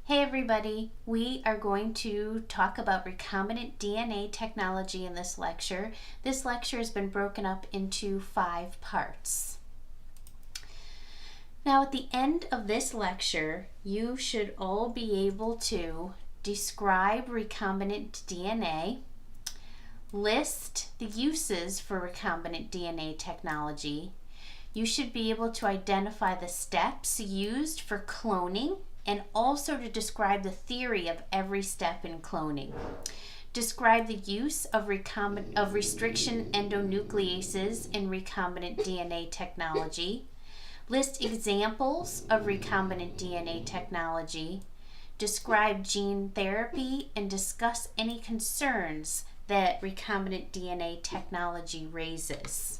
Hey everybody, we are going to talk about recombinant DNA technology in this lecture. This lecture has been broken up into 5 parts. Now at the end of this lecture, you should all be able to describe recombinant DNA, list the uses for recombinant DNA technology. You should be able to identify the steps used for cloning and also to describe the theory of every step in cloning. Describe the use of restriction endonucleases in recombinant DNA technology. List examples of recombinant DNA technology. Describe gene therapy and discuss any concerns that recombinant DNA technology raises.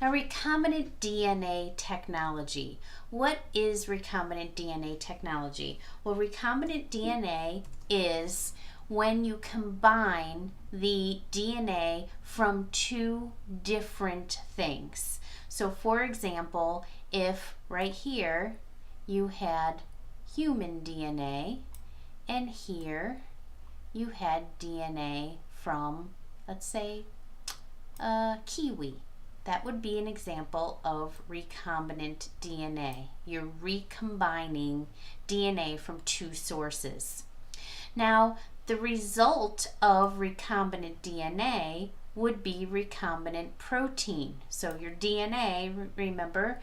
Now, recombinant DNA technology. What is recombinant DNA technology? Well, recombinant DNA is when you combine the DNA from 2 different things. So, for example, if right here you had human DNA and here you had DNA from, let's say, a kiwi. That would be an example of recombinant DNA. You're recombining DNA from 2 sources. Now, the result of recombinant DNA would be recombinant protein. So your DNA, remember,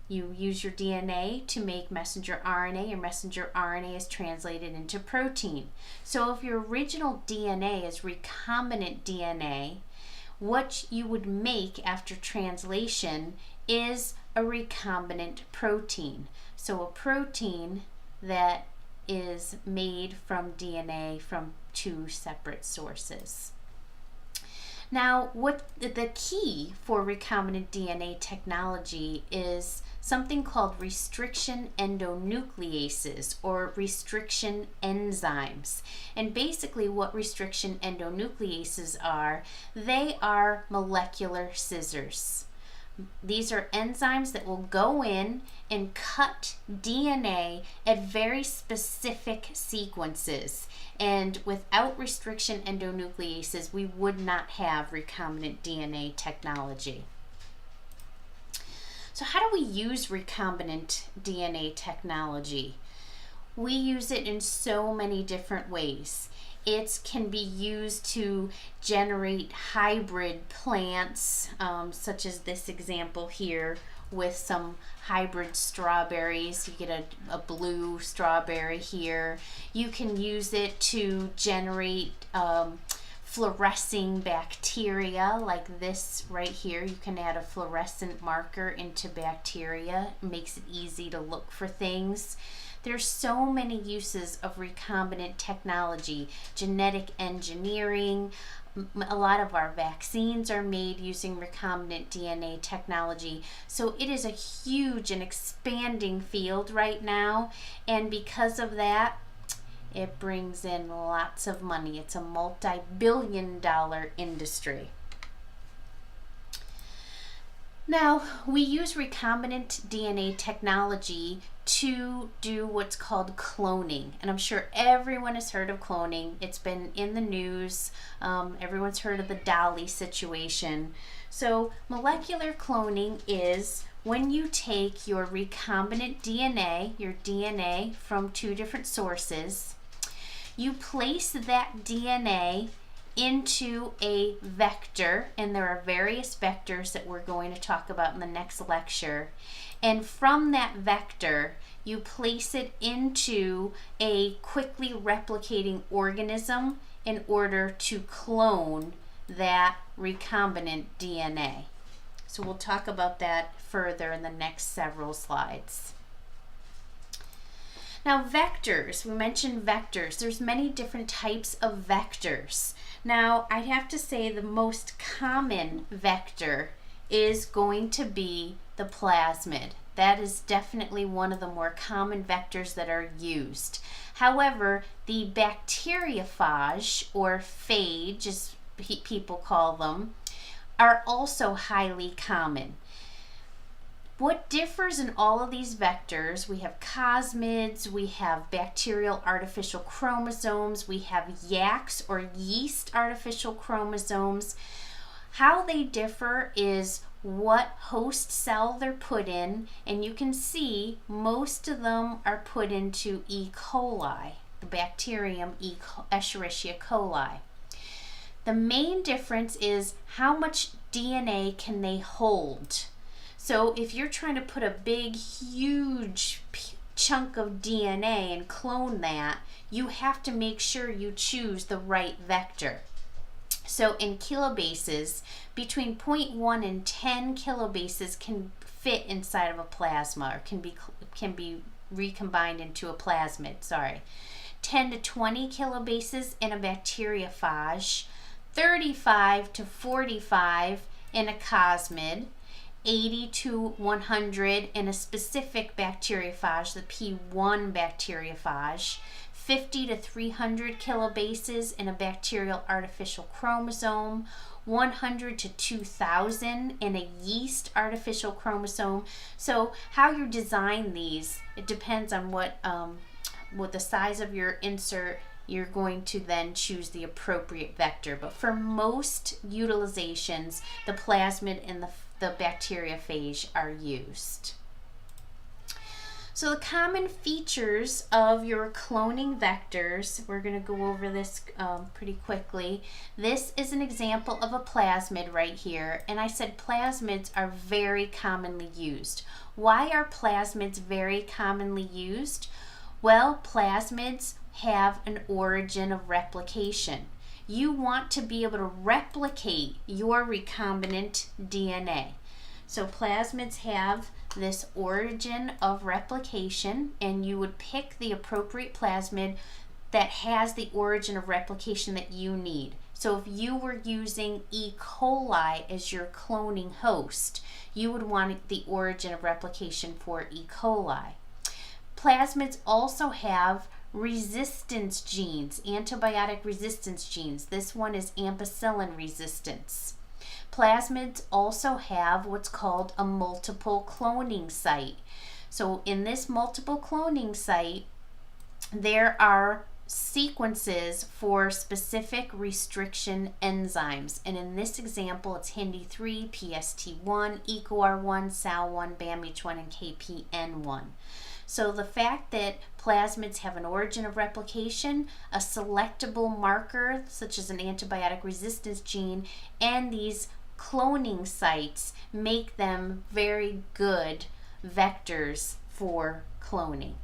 you use your DNA to make messenger RNA. Your messenger RNA is translated into protein. So if your original DNA is recombinant DNA, what you would make after translation is a recombinant protein. So a protein that is made from DNA from 2 separate sources. Now, what the key for recombinant DNA technology is something called restriction endonucleases or restriction enzymes. And basically what restriction endonucleases are, they are molecular scissors. These are enzymes that will go in and cut DNA at very specific sequences. And without restriction endonucleases, we would not have recombinant DNA technology. So how do we use recombinant DNA technology? We use it in so many different ways. It can be used to generate hybrid plants, such as this example here with some hybrid strawberries. You get a blue strawberry here. You can use it to generate fluorescing bacteria like this right here. You can add a fluorescent marker into bacteria. It makes it easy to look for things. There's so many uses of recombinant technology, genetic engineering. A lot of our vaccines are made using recombinant DNA technology. So it is a huge and expanding field right now. And because of that, it brings in lots of money. It's a multi-billion-dollar industry. Now, we use recombinant DNA technology to do what's called cloning. And I'm sure everyone has heard of cloning. It's been in the news. Everyone's heard of the Dolly situation. So molecular cloning is when you take your recombinant DNA, your DNA from 2 different sources, you place that DNA into a vector, and there are various vectors that we're going to talk about in the next lecture. And from that vector, you place it into a quickly replicating organism in order to clone that recombinant DNA. So we'll talk about that further in the next several slides. Now, vectors, we mentioned vectors. There's many different types of vectors. Now, I'd have to say the most common vector is going to be the plasmid. That is definitely one of the more common vectors that are used. However, the bacteriophage, or phage as people call them, are also highly common. What differs in all of these vectors, we have cosmids, we have bacterial artificial chromosomes, we have YACs or yeast artificial chromosomes. How they differ is what host cell they're put in, and you can see most of them are put into E. coli, the bacterium Escherichia coli. The main difference is how much DNA can they hold. So if you're trying to put a big, huge chunk of DNA and clone that, you have to make sure you choose the right vector. So in kilobases, between 0.1 and 10 kilobases can fit inside of a plasma, or can be recombined into a plasmid, 10 to 20 kilobases in a bacteriophage, 35 to 45 in a cosmid, 80 to 100 in a specific bacteriophage, the P1 bacteriophage, 50 to 300 kilobases in a bacterial artificial chromosome, 100 to 2,000 in a yeast artificial chromosome. So how you design these, it depends on what the size of your insert. You're going to then choose the appropriate vector. But for most utilizations, the plasmid and the bacteriophage are used. So the common features of your cloning vectors, we're going to go over this pretty quickly. This is an example of a plasmid right here, and I said plasmids are very commonly used. Why are plasmids very commonly used? Well, plasmids have an origin of replication. You want to be able to replicate your recombinant DNA. So plasmids have this origin of replication, and you would pick the appropriate plasmid that has the origin of replication that you need. So if you were using E. coli as your cloning host, you would want the origin of replication for E. coli. Plasmids also have resistance genes, antibiotic resistance genes. This one is ampicillin resistance. Plasmids also have what's called a multiple cloning site. So in this multiple cloning site, there are sequences for specific restriction enzymes. And in this example, it's HinD3, PST1, EcoR1, SAL1, BAMH1, and KPN1. So the fact that plasmids have an origin of replication, a selectable marker such as an antibiotic resistance gene, and these cloning sites make them very good vectors for cloning.